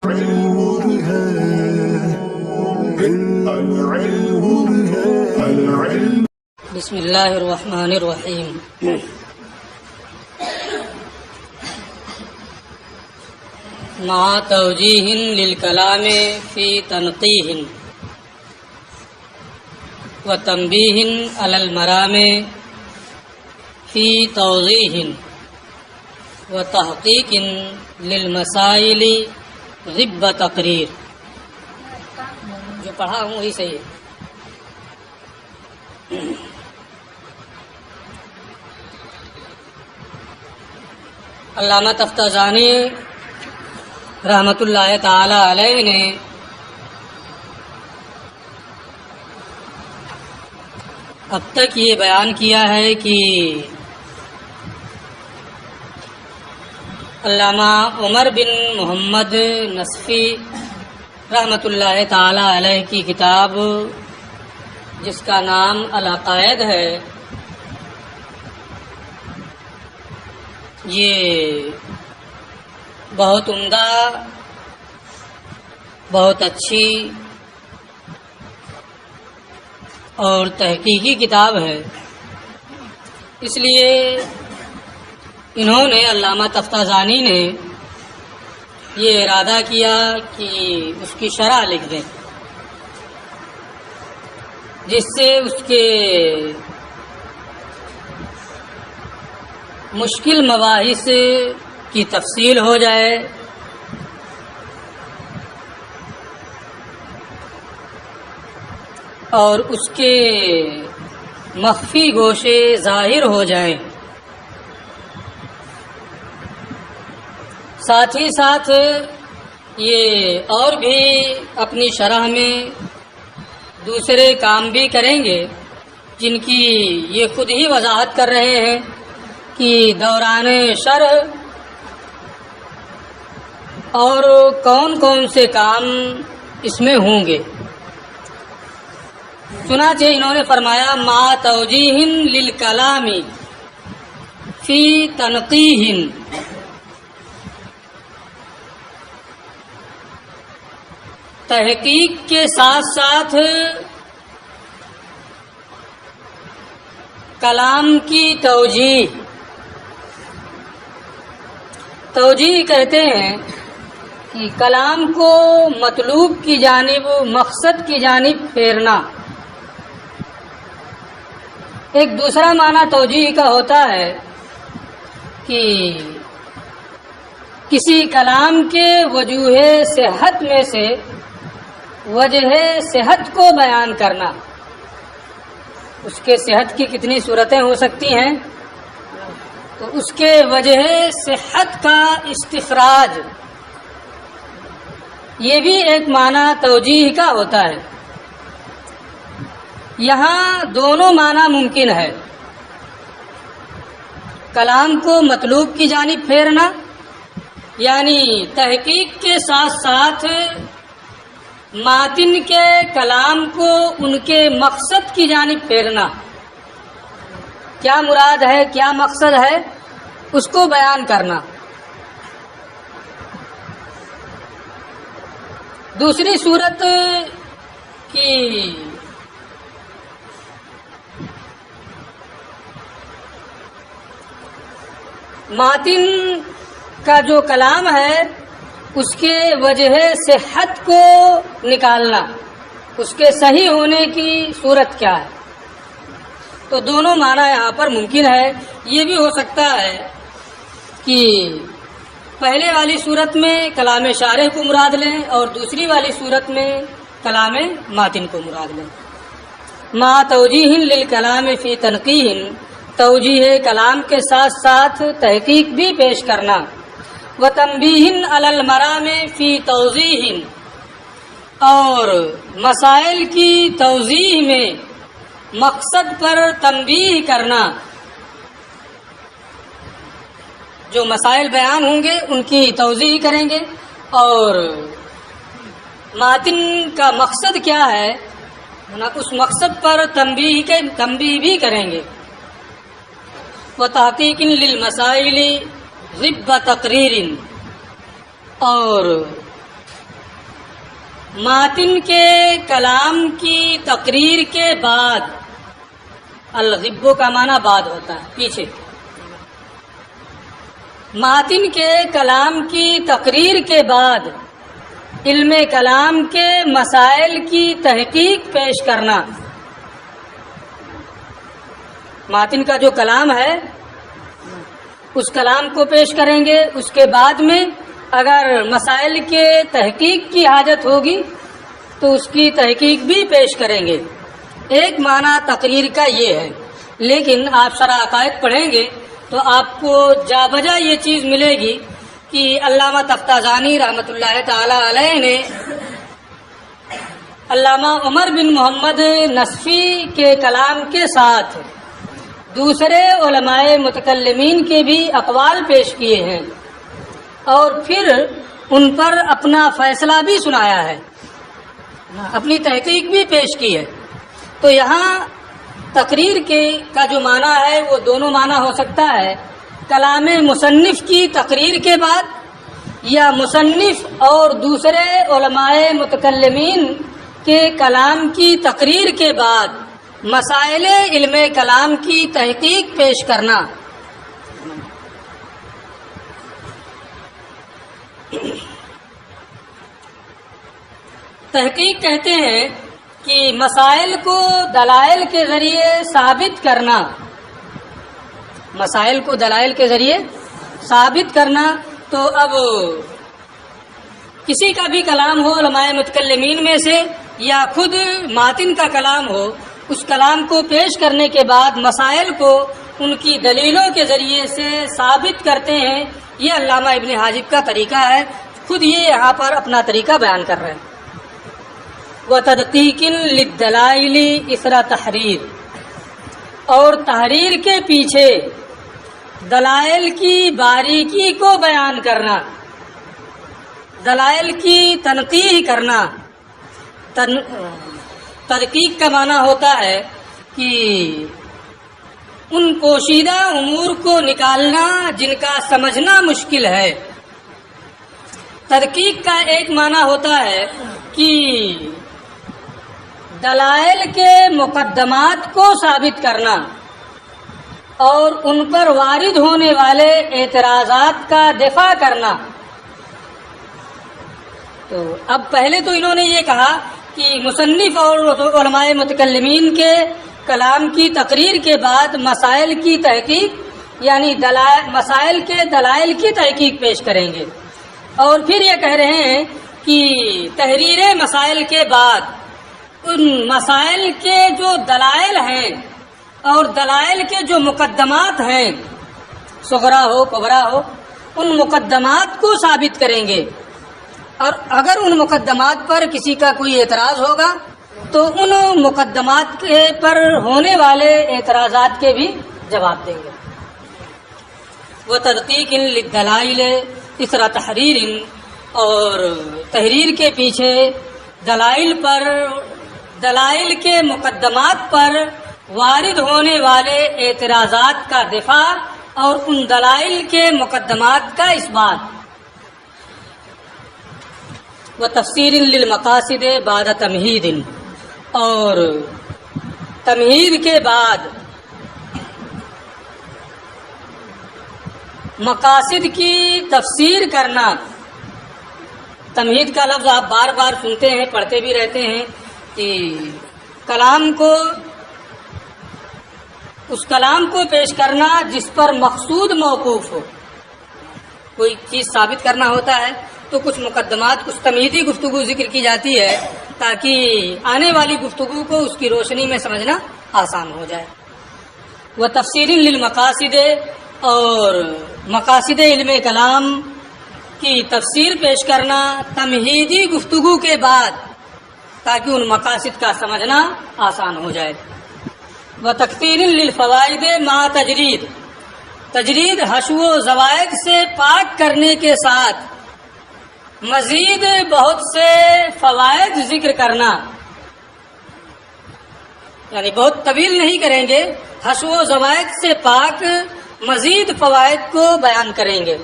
بسم اللہ الرحمن الرحیم۔ مع توجیہ للکلام فی تنقیہ و تنبیہ علی المرام فی توضیح و تحقیق للمسائل غب تقریر۔ جو پڑھا ہوں وہی صحیح ہے۔ علامہ تفتازانی رحمۃ اللہ تعالی علیہ نے اب تک یہ بیان کیا ہے کہ علامہ عمر بن محمد نصفی رحمۃ اللہ تعالی علیہ کی کتاب جس کا نام العقائد ہے، یہ بہت عمدہ، بہت اچھی اور تحقیقی کتاب ہے۔ اس لیے انہوں نے علامہ تفتازانی نے یہ ارادہ کیا کہ اس کی شرح لکھ دیں، جس سے اس کے مشکل مباحث کی تفصیل ہو جائے اور اس کے مخفی گوشے ظاہر ہو جائیں۔ ساتھ ہی ساتھ یہ اور بھی اپنی شرح میں دوسرے کام بھی کریں گے جن کی یہ خود ہی وضاحت کر رہے ہیں کہ دوران شرح اور کون کون سے کام اس میں ہوں گے۔ چنانچہ انہوں نے فرمایا مع توجیہ للکلام فی تنقیہ، تحقیق کے ساتھ ساتھ کلام کی توجیہ۔ توجیہ کہتے ہیں کہ کلام کو مطلوب کی جانب، مقصد کی جانب پھیرنا۔ ایک دوسرا معنی توجیہ کا ہوتا ہے کہ کسی کلام کے وجوہ صحت میں سے وجہ صحت کو بیان کرنا۔ اس کے صحت کی کتنی صورتیں ہو سکتی ہیں، تو اس کے وجہ صحت کا استخراج، یہ بھی ایک معنی توجیہ کا ہوتا ہے۔ یہاں دونوں معنی ممکن ہے، کلام کو مطلوب کی جانب پھیرنا یعنی تحقیق کے ساتھ ساتھ ماتن کے کلام کو ان کے مقصد کی جانب پھیرنا، کیا مراد ہے، کیا مقصد ہے، اس کو بیان کرنا۔ دوسری صورت کی ماتن کا جو کلام ہے اس کے وجہ صحت کو نکالنا، اس کے صحیح ہونے کی صورت کیا ہے۔ تو دونوں معنی یہاں پر ممکن ہے۔ یہ بھی ہو سکتا ہے کہ پہلے والی صورت میں کلام شارح کو مراد لیں اور دوسری والی صورت میں کلام ماتن کو مراد لیں۔ مع توجیہ للکلام فی تنقیہ، توجیہ کلام کے ساتھ ساتھ تحقیق بھی پیش کرنا۔ وتنبیہ علی المرام فی توضیح، اور مسائل کی توضیح میں مقصد پر تنبیہ کرنا۔ جو مسائل بیان ہوں گے ان کی توضیح کریں گے اور ماتن کا مقصد کیا ہے اس مقصد پر تنبیہ بھی کریں گے۔ وتحقیق للمسائل غب تقریر، اور ماتن کے کلام کی تقریر کے بعد، الغبو کا معنی بعد ہوتا ہے، پیچھے، ماتن کے کلام کی تقریر کے بعد علم کلام کے مسائل کی تحقیق پیش کرنا۔ ماتن کا جو کلام ہے اس کلام کو پیش کریں گے، اس کے بعد میں اگر مسائل کے تحقیق کی حاجت ہوگی تو اس کی تحقیق بھی پیش کریں گے۔ ایک معنی تقریر کا یہ ہے، لیکن آپ شرح عقائد پڑھیں گے تو آپ کو جا بجا یہ چیز ملے گی کہ علامہ تفتازانی رحمۃ اللہ تعالی علیہ نے علامہ عمر بن محمد نصفی کے کلام کے ساتھ دوسرے علماء متکلمین کے بھی اقوال پیش کیے ہیں اور پھر ان پر اپنا فیصلہ بھی سنایا ہے، اپنی تحقیق بھی پیش کی ہے۔ تو یہاں تقریر کا جو معنی ہے وہ دونوں معنی ہو سکتا ہے، کلام مصنف کی تقریر کے بعد، یا مصنف اور دوسرے علماء متکلمین کے کلام کی تقریر کے بعد مسائل علم کلام کی تحقیق پیش کرنا۔ تحقیق کہتے ہیں کہ مسائل کو دلائل کے ذریعے ثابت کرنا، مسائل کو دلائل کے ذریعے ثابت کرنا۔ تو اب کسی کا بھی کلام ہو علماء متکلمین میں سے یا خود ماتن کا کلام ہو، اس کلام کو پیش کرنے کے بعد مسائل کو ان کی دلیلوں کے ذریعے سے ثابت کرتے ہیں۔ یہ علامہ ابن حاجب کا طریقہ ہے، خود یہ یہاں پر اپنا طریقہ بیان کر رہے ہیں۔ وَتَدْقِيقٍ لِلدَّلَائِلِ اِثْرَ تحریر، اور تحریر کے پیچھے دلائل کی باریکی کو بیان کرنا، دلائل کی تنقیح کرنا۔ تحقیق کا معنی ہوتا ہے کہ ان پوشیدہ امور کو نکالنا جن کا سمجھنا مشکل ہے۔ تحقیق کا ایک معنی ہوتا ہے کہ دلائل کے مقدمات کو ثابت کرنا اور ان پر وارد ہونے والے اعتراضات کا دفاع کرنا۔ تو اب پہلے تو انہوں نے یہ کہا کہ مصنف اور علماء متکلمین کے کلام کی تقریر کے بعد مسائل کی تحقیق، یعنی مسائل کے دلائل کی تحقیق پیش کریں گے، اور پھر یہ کہہ رہے ہیں کہ تحریر مسائل کے بعد ان مسائل کے جو دلائل ہیں اور دلائل کے جو مقدمات ہیں، صغرا ہو کبرا ہو، ان مقدمات کو ثابت کریں گے، اور اگر ان مقدمات پر کسی کا کوئی اعتراض ہوگا تو ان مقدمات کے پر ہونے والے اعتراضات کے بھی جواب دیں گے۔ وَتَدْقِيقٍ لِلدَّلَائِلِ اِثْرَ تحریر، اور تحریر کے پیچھے دلائل کے مقدمات پر وارد ہونے والے اعتراضات کا دفاع اور ان دلائل کے مقدمات کا اثبات۔ وتفسیر للمقاصد بعد تمہید، اور تمہید کے بعد مقاصد کی تفسیر کرنا۔ تمہید کا لفظ آپ بار بار سنتے ہیں، پڑھتے بھی رہتے ہیں کہ اس کلام کو پیش کرنا جس پر مقصود موقوف ہو۔ کوئی چیز ثابت کرنا ہوتا ہے تو کچھ مقدمات، کچھ تمہیدی گفتگو ذکر کی جاتی ہے تاکہ آنے والی گفتگو کو اس کی روشنی میں سمجھنا آسان ہو جائے۔ وہ تفسیر للمقاصد، اور مقاصد علم کلام کی تفسیر پیش کرنا تمہیدی گفتگو کے بعد تاکہ ان مقاصد کا سمجھنا آسان ہو جائے۔ وہ تکثیر للفوائد مع تجرید، تجرید حشو و زوائد سے پاک کرنے کے ساتھ مزید بہت سے فوائد ذکر کرنا، یعنی بہت طویل نہیں کریں گے، حشو و زوائد سے پاک مزید فوائد کو بیان کریں گے۔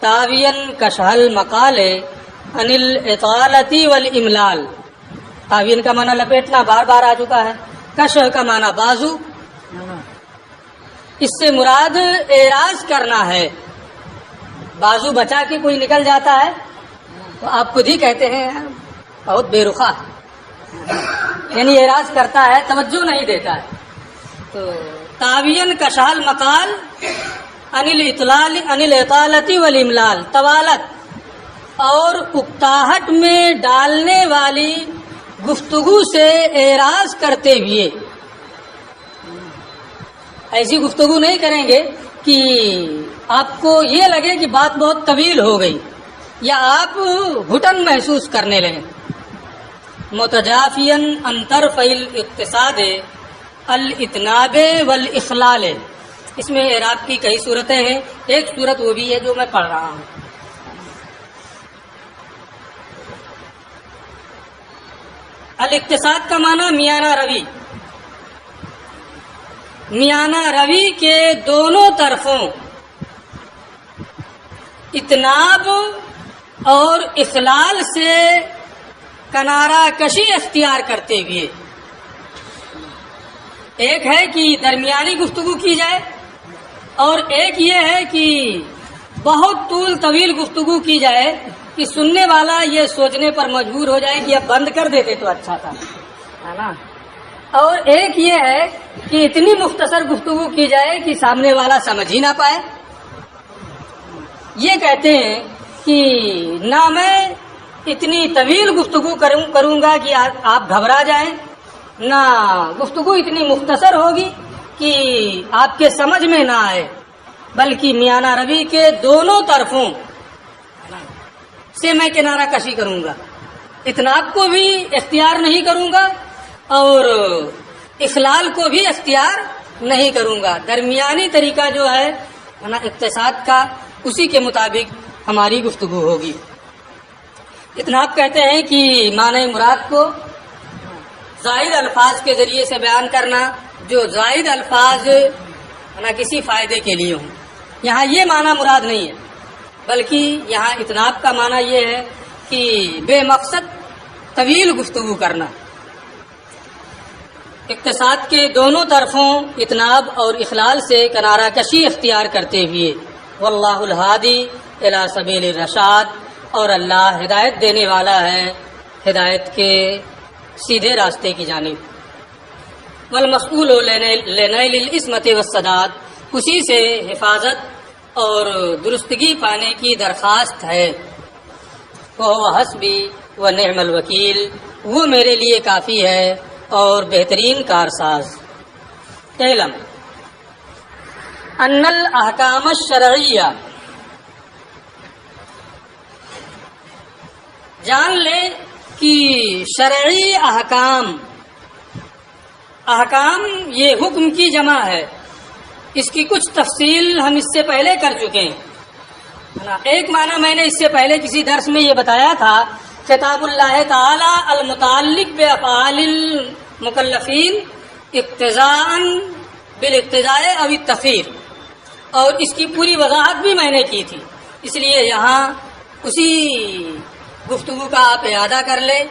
تاوین کشہل مقالے عن الاطالة والاملال. تعوین کا معنی لپیٹنا بار بار آ چکا ہے. کشف کا معنی بازو، اس سے مراد اعراض کرنا ہے. بازو بچا کے کوئی نکل جاتا ہے تو آپ خود ہی کہتے ہیں بہت بے رخا، یعنی اعراض کرتا ہے، توجہ نہیں دیتا ہے. تو تعوین کشال مقال عن الاطالة والاملال، طوالت اور اکتاہٹ میں ڈالنے والی گفتگو سے اعراض کرتے ہوئے. ایسی گفتگو نہیں کریں گے کہ آپ کو یہ لگے کہ بات بہت طویل ہو گئی یا آپ گھٹن محسوس کرنے لگیں. متجافین عن طرف الاقتصاد الاتناب والاخلال. اس میں اعراب کی کئی صورتیں ہیں، ایک صورت وہ بھی ہے جو میں پڑھ رہا ہوں. الاقتصاد کا معنی میانہ روی، میانہ روی کے دونوں طرفوں اتناب اور اخلال سے کنارہ کشی اختیار کرتے ہوئے. ایک ہے کہ درمیانی گفتگو کی جائے اور ایک یہ ہے کہ بہت طویل گفتگو کی جائے کہ سننے والا یہ سوچنے پر مجبور ہو جائے کہ اب بند کر دیتے تو اچھا تھا، ہے نا. اور ایک یہ ہے کہ اتنی مختصر گفتگو کی جائے کہ سامنے والا سمجھ ہی نہ پائے. یہ کہتے ہیں کہ نہ میں اتنی طویل گفتگو کروں گا کہ آپ گھبرا جائیں، نہ گفتگو اتنی مختصر ہوگی کہ آپ کے سمجھ میں نہ آئے، بلکہ میانہ روی کے دونوں طرفوں سے میں کنارہ کشی کروں گا. اتناب کو بھی اختیار نہیں کروں گا اور اخلال کو بھی اختیار نہیں کروں گا. درمیانی طریقہ جو ہے نا اقتصاد کا، اسی کے مطابق ہماری گفتگو ہوگی. اتناب کہتے ہیں کہ معنی مراد کو زائد الفاظ کے ذریعے سے بیان کرنا، جو زائد الفاظ نا کسی فائدے کے لیے ہوں. یہاں یہ معنی مراد نہیں ہے، بلکہ یہاں اتناب کا معنی یہ ہے کہ بے مقصد طویل گفتگو کرنا. اقتصاد کے دونوں طرفوں اتناب اور اخلال سے کنارہ کشی اختیار کرتے ہوئے. واللہ الہادی الی سبیل الرشاد، اور اللہ ہدایت دینے والا ہے ہدایت کے سیدھے راستے کی جانب. والمسئول لنیل العصمت والسداد، اسی سے حفاظت اور درستگی پانے کی درخواست ہے. وہ حسبی و نعم الوکیل، وہ میرے لیے کافی ہے اور بہترین کارساز. علم ان الاحکام الشرعیہ، جان لے کہ شرعی احکام، احکام یہ حکم کی جمع ہے. اس کی کچھ تفصیل ہم اس سے پہلے کر چکے ہیں. ایک معنی میں نے اس سے پہلے کسی درس میں یہ بتایا تھا، خطاب اللہ تعالی المتعلق بافعال المکلفین اقتضاء بالاقتضاء او التخیر، اور اس کی پوری وضاحت بھی میں نے کی تھی. اس لیے یہاں اسی گفتگو کا آپ اعادہ کر لیں،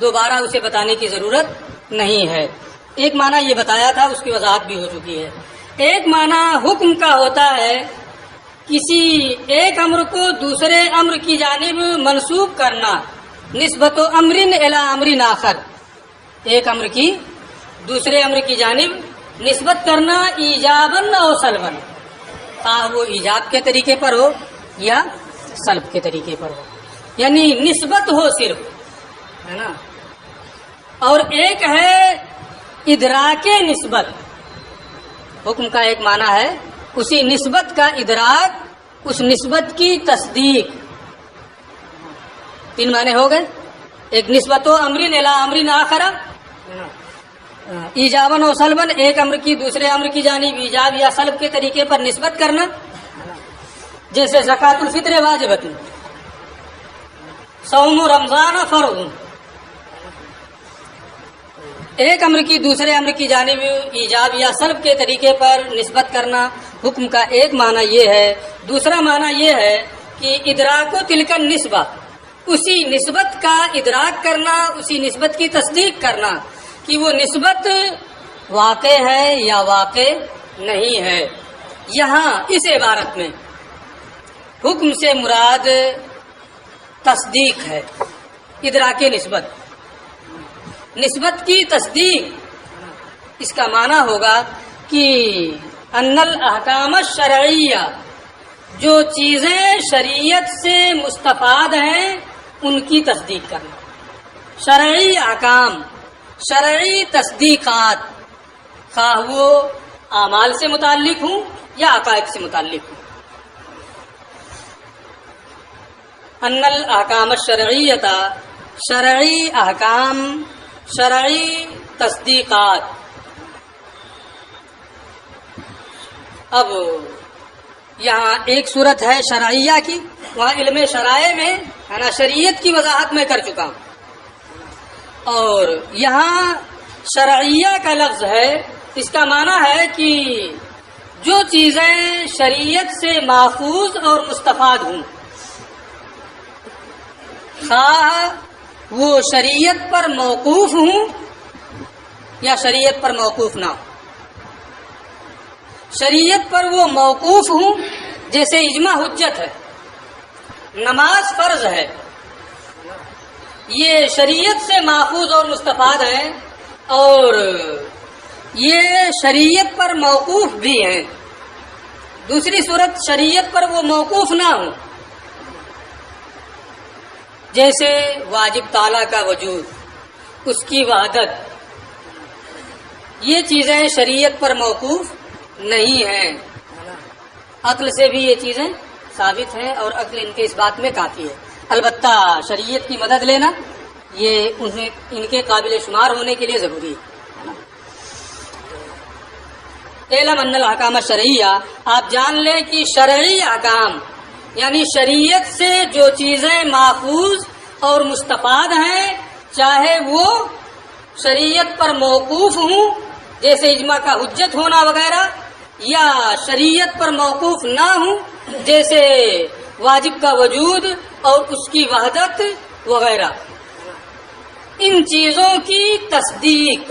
دوبارہ اسے بتانے کی ضرورت نہیں ہے. ایک معنی یہ بتایا تھا، اس کی وضاحت بھی ہو چکی ہے. ایک معنی حکم کا ہوتا ہے کسی ایک امر کو دوسرے امر کی جانب منسوب کرنا، نسبت و امر الی امر آخر. ایک امر کی دوسرے امر کی جانب نسبت کرنا ایجاباً اور سلباً، وہ ایجاب کے طریقے پر ہو یا سلب کے طریقے پر ہو، یعنی نسبت ہو صرف، ہے نا. اور ایک ہے ادراک نسبت. حکم کا ایک معنی ہے اسی نسبت کا ادراک، اس نسبت کی تصدیق. تین معنی ہو گئے. ایک نسبت و امرن الی امرن آخر، ایجاباً و سلباً، ایک امر کی دوسرے امر کی جانب ایجاب یا سلب کے طریقے پر نسبت کرنا. جیسے زکوٰۃ الفطر واجبۃ، صوم رمضان فرض. ایک امر کی دوسرے امر کی جانب ایجاب یا سلب کے طریقے پر نسبت کرنا حکم کا ایک معنی یہ ہے. دوسرا معنی یہ ہے کہ ادراک و تلک النسبہ، اسی نسبت کا ادراک کرنا، اسی نسبت کی تصدیق کرنا کہ وہ نسبت واقع ہے یا واقع نہیں ہے۔ یہاں اس عبارت میں حکم سے مراد تصدیق ہے، ادراک نسبت، نسبت کی تصدیق۔ اس کا معنی ہوگا کہ ان الاحکام الشرعیہ، جو چیزیں شریعت سے مستفاد ہیں ان کی تصدیق کرنا۔ شرعی احکام، شرعی تصدیقات، خواہ وہ اعمال سے متعلق ہوں یا عقائد سے متعلق ہوں۔ ان الاحکام الشرعیۃ، شرعی احکام، شرعی تصدیقات۔ اب یہاں ایک صورت ہے شرعیہ کی، وہاں علم شرائع میں ہے نا شریعت کی وضاحت میں کر چکا ہوں، اور یہاں شرعیہ کا لفظ ہے، اس کا معنی ہے کہ جو چیزیں شریعت سے ماخوذ اور مستفاد ہوں، خواہ وہ شریعت پر موقوف ہوں یا شریعت پر موقوف نہ ہو۔ شریعت پر وہ موقوف ہوں، جیسے اجماع حجت ہے، نماز فرض ہے، یہ شریعت سے ماخوذ اور مستفاد ہیں، اور یہ شریعت پر موقوف بھی ہیں۔ دوسری صورت شریعت پر وہ موقوف نہ ہوں، جیسے واجب تعالیٰ کا وجود، اس کی وحدت، یہ چیزیں شریعت پر موقوف نہیں ہیں، عقل سے بھی یہ چیزیں ثابت ہیں اور عقل ان کے اس بات میں کافی ہے۔ البتہ شریعت کی مدد لینا یہ ان کے قابل شمار ہونے کے لیے ضروری ہے۔ اعلم ان الاحکام الشرعیہ، آپ جان لیں کہ شرعی احکام یعنی شریعت سے جو چیزیں ماخوذ اور مستفاد ہیں، چاہے وہ شریعت پر موقوف ہوں جیسے اجماع کا حجت ہونا وغیرہ، یا شریعت پر موقوف نہ ہوں جیسے واجب کا وجود اور اس کی وحدت وغیرہ، ان چیزوں کی تصدیق،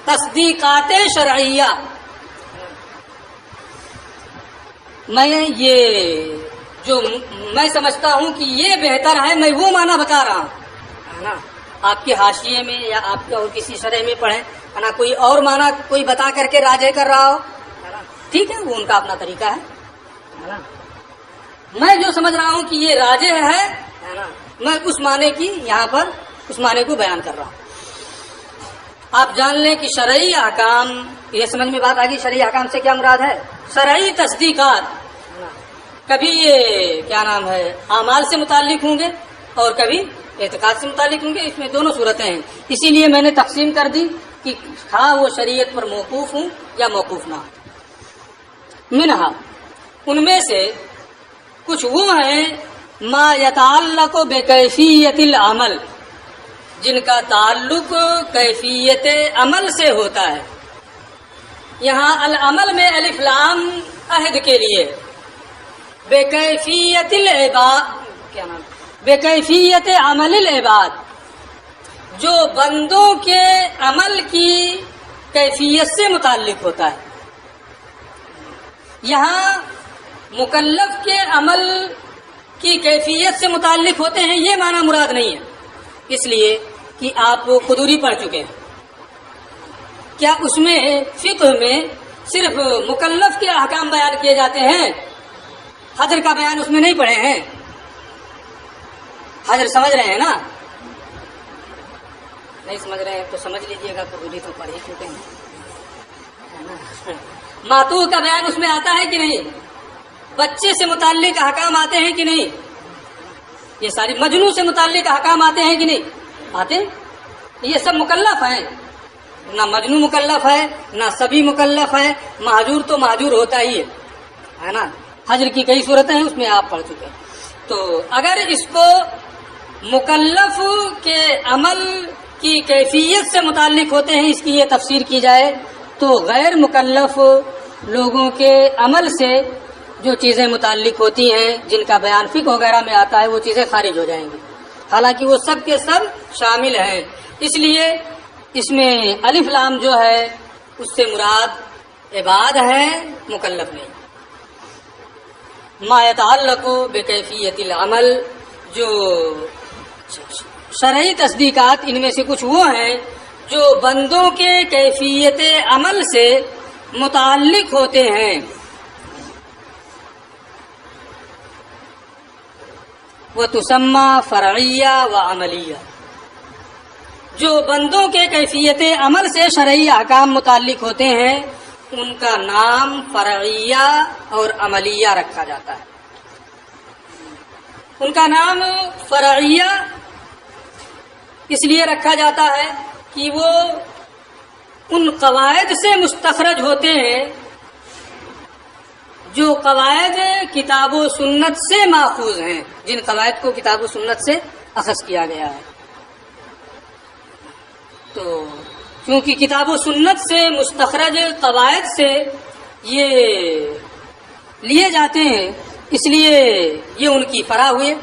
تصدیقات شرعیہ، میں سمجھتا ہوں کہ یہ بہتر ہے، میں وہ معنی بتا رہا ہوں، آپ کے حاشیے میں یا آپ کے اور کسی شرح میں پڑھیں، ہے نا، کوئی اور معنی کوئی بتا کر کے راجح کر رہا ہو، ٹھیک ہے، وہ ان کا اپنا طریقہ ہے نا۔ میں جو سمجھ رہا ہوں کہ یہ راجح ہے نا، میں اس معنی کی یہاں پر اس معنی کو بیان کر رہا ہوں۔ آپ جان لیں کہ شرعی احکام، یہ سمجھ میں بات آ گئی، شرعی احکام سے کیا مراد ہے؟ شرعی تصدیقات کبھی یہ کیا نام ہے اعمال سے متعلق ہوں گے اور کبھی اعتقاد سے متعلق ہوں گے، اس میں دونوں صورتیں ہیں، اسی لیے میں نے تقسیم کر دی کہ خواہ وہ شریعت پر موقوف ہوں یا موقوف نہ ہوں۔ منہا، ان میں سے کچھ وہ ہیں ما یتعلق بکیفیت العمل، جن کا تعلق کیفیت عمل سے ہوتا ہے۔ یہاں العمل میں الف لام عہد کے لیے، بکیفیت العباد، کیا نام، بکیفیت عمل العباد، جو بندوں کے عمل کی کیفیت سے متعلق ہوتا ہے۔ یہاں مکلف کے عمل کی کیفیت سے متعلق ہوتے ہیں، یہ معنی مراد نہیں ہے، اس لیے کہ آپ قدوری پڑھ چکے ہیں۔ کیا اس میں فقہ میں صرف مکلف کے احکام بیان کیے جاتے ہیں؟ حجر کا بیان اس میں نہیں پڑھے ہیں؟ حجر سمجھ رہے ہیں نا؟ نہیں سمجھ رہے ہیں تو سمجھ لیجئے گا، قدوری تو پڑھ ہی چکے ہیں۔ ماتوع کا بیان اس میں آتا ہے کہ نہیں؟ بچے سے متعلق احکام آتے ہیں کہ نہیں؟ یہ ساری مجنون سے متعلق احکام آتے ہیں کہ نہیں؟ آتے ہیں۔ یہ سب مکلف ہیں، نہ مجنون مکلف ہے نہ سبھی مکلف ہے، مہجور تو مہجور ہوتا ہی ہے نا۔ حجر کی کئی صورتیں ہیں، اس میں آپ پڑھ چکے ہیں۔ تو اگر اس کو مکلف کے عمل کی کیفیت سے متعلق ہوتے ہیں، اس کی یہ تفسیر کی جائے تو غیر مکلف لوگوں کے عمل سے جو چیزیں متعلق ہوتی ہیں جن کا بیان فقہ وغیرہ میں آتا ہے وہ چیزیں خارج ہو جائیں گی، حالانکہ وہ سب کے سب شامل ہیں۔ اس لیے اس میں الف لام جو ہے اس سے مراد عباد ہے، مکلف نہیں۔ ما يتعلق بکیفیت العمل، جو شرعی تصدیقات ان میں سے کچھ وہ ہیں جو بندوں کے کیفیت عمل سے متعلق ہوتے ہیں۔ وتسمى فرعیہ و عملیہ، جو بندوں کے کیفیت عمل سے شرعی احکام متعلق ہوتے ہیں ان کا نام فرعیہ اور عملیہ رکھا جاتا ہے۔ ان کا نام فرعیہ اس لیے رکھا جاتا ہے کہ وہ ان قواعد سے مستخرج ہوتے ہیں جو قواعد کتاب و سنت سے ماخوذ ہیں، جن قواعد کو کتاب و سنت سے اخذ کیا گیا ہے۔ تو کیونکہ کتاب و سنت سے مستخرج قواعد سے یہ لیے جاتے ہیں، اس لیے یہ ان کی فرع ہوئے،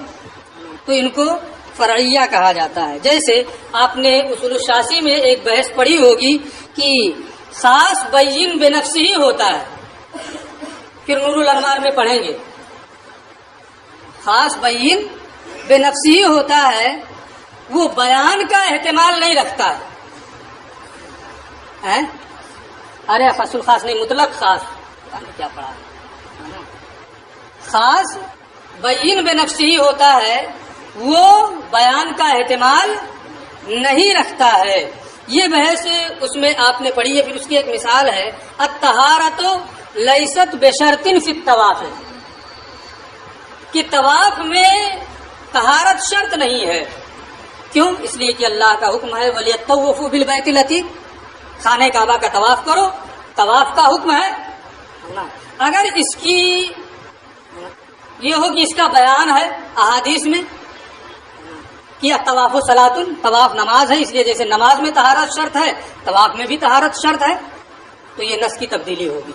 تو ان کو فرعیہ کہا جاتا ہے۔ جیسے آپ نے اصول الشاسی میں ایک بحث پڑھی ہوگی کہ خاص بین بنفس ہی ہوتا ہے، پھر نور الانوار میں پڑھیں گے۔ خاص بین بنفس ہی ہوتا ہے، وہ بیان کا احتمال نہیں رکھتا ہے۔ ارے خاص الخاص نہیں، مطلق خاص، کیا پڑھا ہے؟ خاص بین بنفس ہی ہوتا ہے، وہ بیان کا احتمال نہیں رکھتا ہے۔ یہ بحث اس میں آپ نے پڑھی ہے۔ پھر اس کی ایک مثال ہے، الطہارۃ لیست بشرط فی الطواف، کہ طواف میں طہارت شرط نہیں ہے۔ کیوں؟ اس لیے کہ اللہ کا حکم ہے وَلْيَطَّوَّفُوا بِالْبَيْتِ الْعَتِيقِ، خانہ کعبہ کا طواف کرو، طواف کا حکم ہے۔ اگر اس کی یہ ہو کہ اس کا بیان ہے احادیث میں کہ طواف و صلاۃ، طواف نماز ہے، اس لیے جیسے نماز میں طہارت شرط ہے طواف میں بھی طہارت شرط ہے، تو یہ نص کی تبدیلی ہوگی،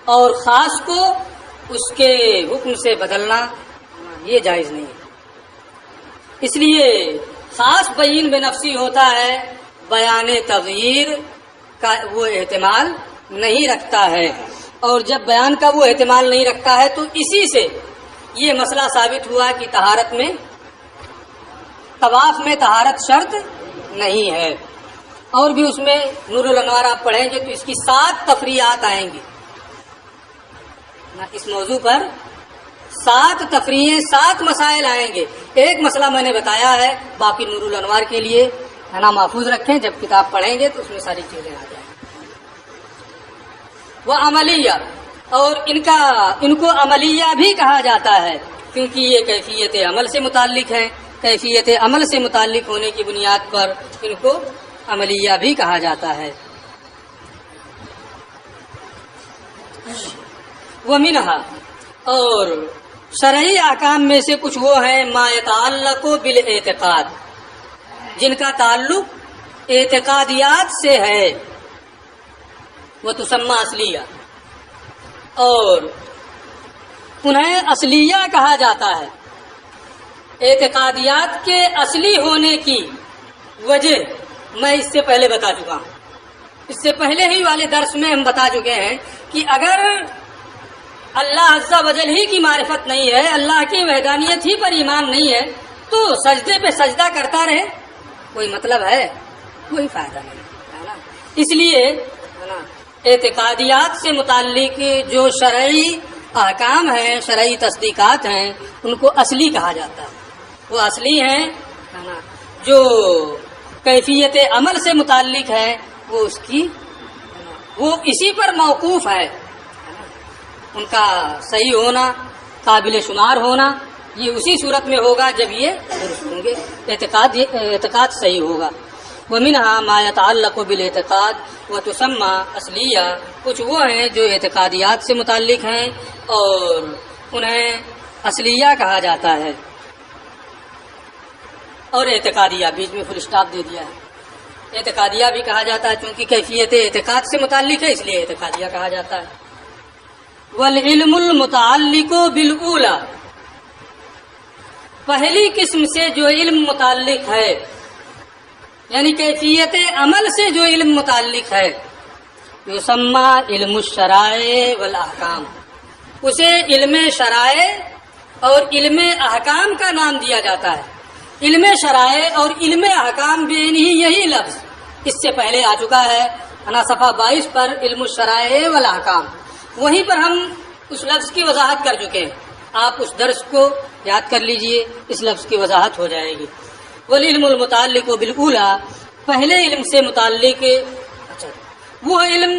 اور خاص کو اس کے حکم سے بدلنا یہ جائز نہیں ہے۔ اس لیے خاص بین بنفسی ہوتا ہے، بیان تغییر کا وہ احتمال نہیں رکھتا ہے، اور جب بیان کا وہ احتمال نہیں رکھتا ہے تو اسی سے یہ مسئلہ ثابت ہوا کہ طہارت میں طواف میں طہارت شرط نہیں ہے۔ اور بھی اس میں نور الانوار آپ پڑھیں گے تو اس کی 7 تفریعات آئیں گی، اس موضوع پر 7 تفریعیں، 7 مسائل آئیں گے۔ ایک مسئلہ میں نے بتایا ہے، باقی نور الانوار کے لیے ہے نا محفوظ رکھیں، جب کتاب پڑھیں گے تو اس میں ساری چیزیں آ جائیں۔ وہ عملیہ، اور ان کو عملیہ بھی کہا جاتا ہے کیونکہ یہ کیفیت عمل سے متعلق ہیں۔ کیفیت عمل سے متعلق ہونے کی بنیاد پر ان کو عملیہ بھی کہا جاتا ہے۔ ومنہا، اور شرعی احکام میں سے کچھ وہ ہیں ما یتعلق بالاعتقاد، جن کا تعلق اعتقادیات سے ہے، وہ تسمى اصلیہ، اور انہیں اصلیہ کہا جاتا ہے۔ اعتقادیات کے اصلی ہونے کی وجہ میں اس سے پہلے بتا چکا ہوں، اس سے پہلے ہی والے درس میں ہم بتا چکے ہیں کہ اگر اللہ عز و جل ہی کی معرفت نہیں ہے، اللہ کی وحدانیت ہی پر ایمان نہیں ہے، تو سجدے پہ سجدہ کرتا رہے کوئی مطلب ہے؟ کوئی فائدہ نہیں ہے نا۔ اس لیے اعتقادیات سے متعلق جو شرعی احکام ہیں، شرعی تصدیقات ہیں، ان کو اصلی کہا جاتا ہے۔ وہ اصلی ہیں جو کیفیت عمل سے متعلق ہے، وہ اسی پر موقوف ہے۔ ان کا صحیح ہونا، قابل شمار ہونا، یہ اسی صورت میں ہوگا جب یہ درست ہوں گے، اعتقاد صحیح ہوگا۔ ومنہا ما یتعلق بالاعتقاد وتسمى اصلیہ، کچھ وہ ہیں جو اعتقادیات سے متعلق ہیں اور انہیں اصلیہ کہا جاتا ہے۔ اور اعتقادیہ بیچ میں فل اسٹاپ دے دیا ہے، اعتقادیہ بھی کہا جاتا ہے چونکہ کیفیت اعتقاد سے متعلق ہے، اس لیے اعتقادیہ کہا جاتا ہے۔ والعلم المتعلق بالاولی، پہلی قسم سے جو علم متعلق ہے یعنی کیفیت عمل سے جو علم متعلق ہے، یسمى علم الشرائع والاحکام، اسے علم شرائع اور علم احکام کا نام دیا جاتا ہے۔ علم شرائع اور علم احکام بین ہی یہی لفظ اس سے پہلے آ چکا ہے، صفحہ 22 پر علم الشرائع والاحکام، وہیں پر ہم اس لفظ کی وضاحت کر چکے ہیں۔ آپ اس درس کو یاد کر لیجئے، اس لفظ کی وضاحت ہو جائے گی۔ والعلم المتعلق بالاولی، پہلے علم سے متعلق، وہ علم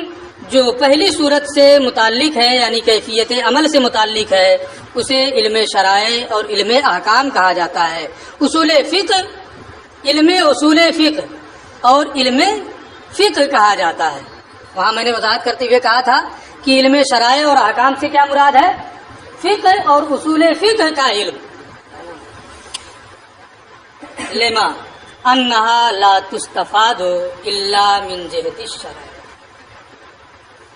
جو پہلی صورت سے متعلق ہے یعنی کیفیت عمل سے متعلق ہے، اسے علم شرائع اور علم احکام کہا جاتا ہے۔ اصول فقہ، علم اصول فقہ اور علم فقہ کہا جاتا ہے۔ وہاں میں نے وضاحت کرتے ہوئے کہا تھا کہ علم شرائع اور احکام سے کیا مراد ہے؟ فقہ اور اصول فقہ کا علم۔ لما انہا لا تستفاد الا من جہت الشرع،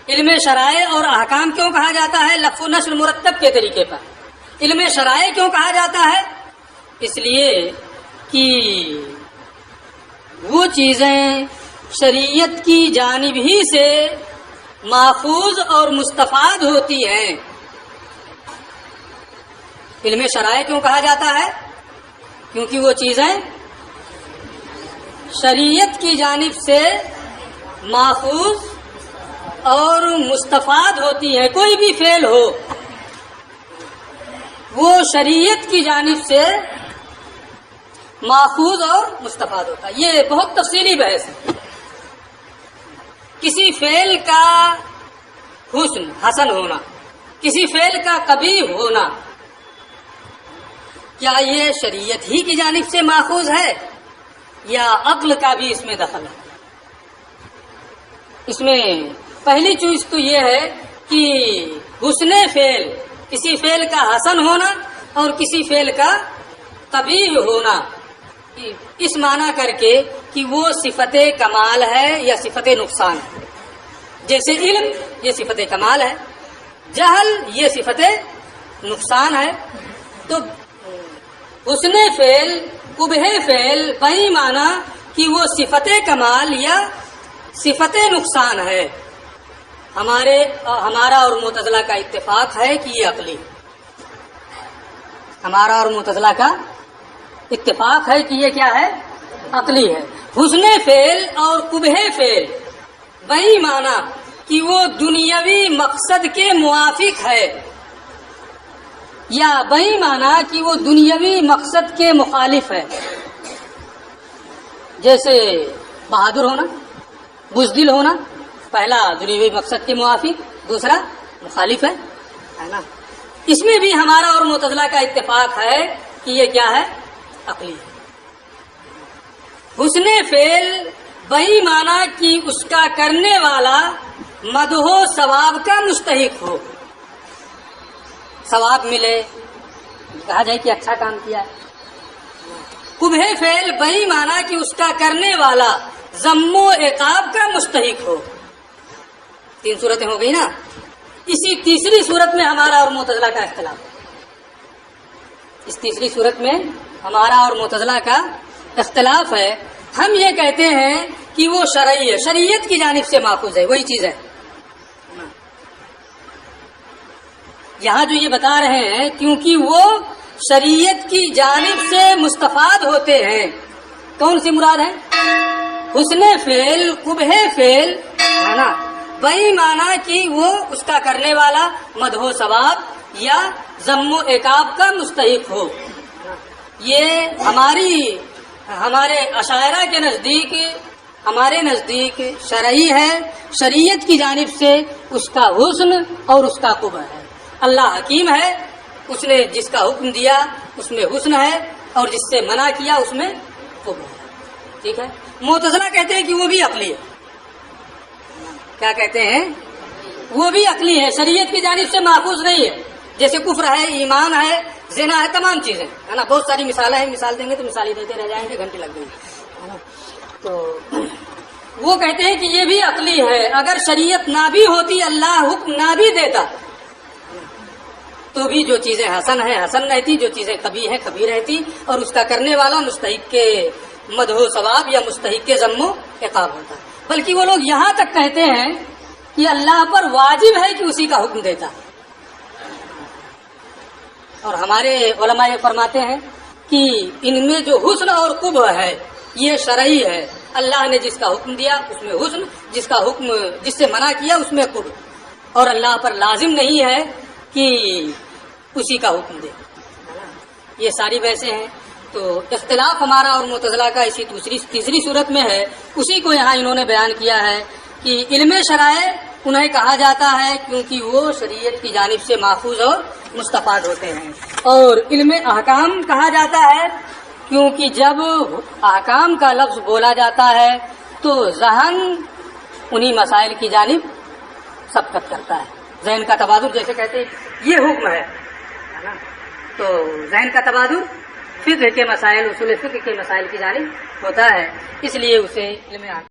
علم شرائع اور احکام کیوں کہا جاتا ہے؟ لفظ و نشر مرتب کے طریقے پر۔ علم شرائع کیوں کہا جاتا ہے؟ اس لیے کہ وہ چیزیں شریعت کی جانب ہی سے ماخوذ اور مستفاد ہوتی ہیں۔ علم شرائع کیوں کہا جاتا ہے؟ کیونکہ وہ چیزیں شریعت کی جانب سے ماخوذ اور مستفاد ہوتی ہے۔ کوئی بھی فعل ہو وہ شریعت کی جانب سے ماخوذ اور مستفاد ہوتا ہے۔ یہ بہت تفصیلی بحث ہے۔ کسی فعل کا حسن ہونا، کسی فعل کا قبیح ہونا، کیا یہ شریعت ہی کی جانب سے ماخوذ ہے یا عقل کا بھی اس میں دخل ہے؟ اس میں پہلی چیز تو یہ ہے کہ حسن فعل، کسی فعل کا حسن ہونا اور کسی فعل کا قبیح ہونا، اس معنی کر کے کہ وہ صفت کمال ہے یا صفت نقصان ہے۔ جیسے علم یہ صفت کمال ہے، جہل یہ صفت نقصان ہے۔ تو حسن فعل، قبح فعل، وہی معنی کہ وہ صفت کمال یا صفت نقصان ہے۔ ہمارا اور معتزلہ کا اتفاق ہے کہ یہ عقلی ہے۔ ہمارا اور معتزلہ کا اتفاق ہے کہ یہ کیا ہے؟ عقلی ہے۔ حسن فعل اور قبح فعل وہی معنی کہ وہ دنیاوی مقصد کے موافق ہے، یا وہی معنی کہ وہ دنیاوی مقصد کے مخالف ہے۔ جیسے بہادر ہونا، بزدل ہونا، پہلا دنیاوی مقصد کے موافق، دوسرا مخالف ہے نا۔ اس میں بھی ہمارا اور معتزلہ کا اتفاق ہے کہ یہ کیا ہے؟ عقلی ہے۔ حسن فعل وہی معنی کہ اس کا کرنے والا مدح و ثواب کا مستحق ہو، ثواب ملے، کہا جائے کہ اچھا کام کیا ہے۔ قبح فعل وہی معنی کہ اس کا کرنے والا ذم و عقاب کا مستحق ہو۔ تین صورتیں ہو گئی نا۔ اسی تیسری صورت میں ہمارا اور معتزلہ کا اختلاف ہے۔ اس تیسری صورت میں ہمارا اور معتزلہ کا اختلاف ہے۔ ہم یہ کہتے ہیں کہ وہ شرعی ہے، شریعت کی جانب سے ماخوذ ہے، وہی چیز ہے۔ یہاں جو یہ بتا رہے ہیں کیونکہ وہ شریعت کی جانب سے مستفاد ہوتے ہیں۔ کون سی مراد ہے؟ حسن فعل، قبح فعل ہے نا، وہی معنی کہ وہ اس کا کرنے والا مدح و ثواب یا ذم و عقاب کا مستحق ہو۔ یہ ہمارے اشاعرہ کے نزدیک، ہمارے نزدیک شرعی ہے، شریعت کی جانب سے اس کا حسن اور اس کا قبح ہے۔ اللہ حکیم ہے، اس نے جس کا حکم دیا اس میں حسن ہے اور جس سے منع کیا اس میں قبح ہے۔ ٹھیک ہے۔ معتزلہ کہتے ہیں کہ وہ بھی عقلی ہے۔ کیا کہتے ہیں؟ وہ بھی عقلی ہے، شریعت کی جانب سے ماخوذ نہیں ہے۔ جیسے کفر ہے، ایمان ہے، زنا ہے، تمام چیزیں ہے نا۔ بہت ساری مثالیں ہیں، مثال دیں گے تو مثالیں دیتے رہ جائیں گے، گھنٹے لگ گئے ہے نا۔ تو وہ کہتے ہیں کہ یہ بھی عقلی ہے۔ اگر شریعت نہ بھی ہوتی، اللہ حکم نہ بھی دیتا، تو بھی جو چیزیں حسن ہیں حسن رہتی، جو چیزیں کبھی ہیں کبھی رہتی، اور اس کا کرنے والا مستحق کے مدح و ثواب یا مستحق کے ذم و عقاب ہوتا ہے۔ بلکہ وہ لوگ یہاں تک کہتے ہیں کہ اللہ پر واجب ہے کہ اسی کا حکم دیتا ہے، اور ہمارے علماء یہ فرماتے ہیں کہ ان میں جو حسن اور قبح ہے یہ شرعی ہے، اللہ نے جس کا حکم دیا اس میں حسن، جس سے منع کیا اس میں قبح، اور اللہ پر لازم نہیں ہے کہ اسی کا حکم دے۔ یہ ساری بحثیں ہیں۔ تو اختلاف ہمارا اور معتزلہ کا اسی تیسری صورت میں ہے، اسی کو یہاں انہوں نے بیان کیا ہے کہ علم شرائع انہیں کہا جاتا ہے کیونکہ وہ شریعت کی جانب سے محفوظ اور مستفاد ہوتے ہیں، اور علم احکام کہا جاتا ہے کیونکہ جب احکام کا لفظ بولا جاتا ہے تو ذہن انہی مسائل کی جانب سبقت کرتا ہے، ذہن کا تبادل جیسے کہتے ہیں یہ حکم ہے نا، تو ذہن کا تبادل فقہ کے مسائل، اصول فقہ کے مسائل کی جانب ہوتا ہے، اس لیے اسے علم